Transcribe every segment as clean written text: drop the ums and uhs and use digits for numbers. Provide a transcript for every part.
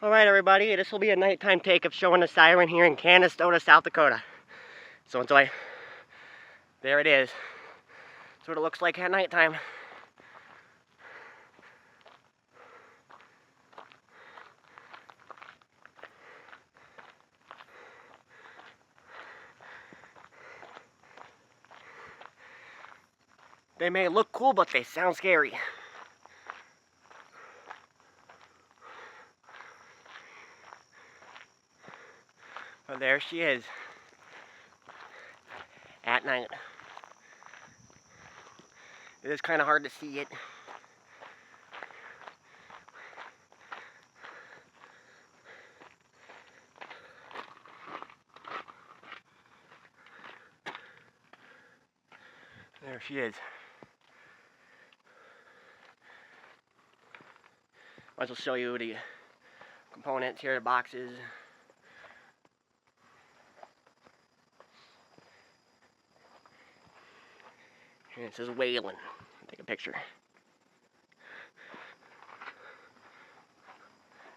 Alright everybody, this will be a nighttime take of showing the siren here in Canastota, South Dakota. So enjoy. There it is. That's what it looks like at nighttime. They may look cool, but they sound scary. But there she is. At night. It is kind of hard to see it. There she is. Might as well show you the components here, the boxes. And it says Whelen. Take a picture.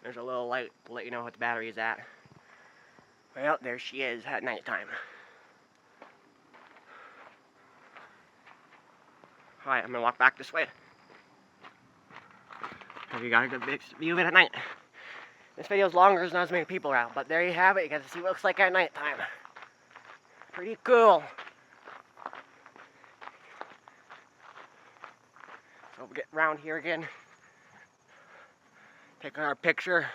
There's a little light to let you know what the battery is at. Well, there she is at nighttime. Alright, I'm gonna walk back this way. You got a good big view of it at night. This video's longer, there's not as many people around, but there you have it. You get to see what it looks like at nighttime. Pretty cool. So we'll get around here again. Taking our picture.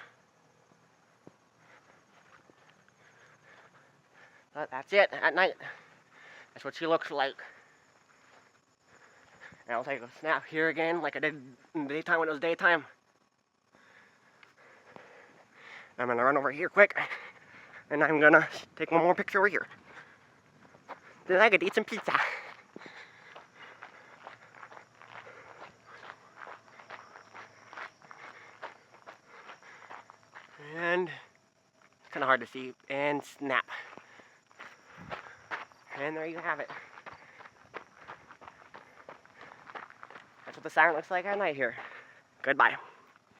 But that's it at night. That's what she looks like. And I'll take a snap here again like I did in the daytime when it was daytime. I'm gonna run over here quick. And I'm gonna take one more picture over here. Then I could eat some pizza. And it's kind of hard to see. And snap. And there you have it. That's what the siren looks like at night here. Goodbye.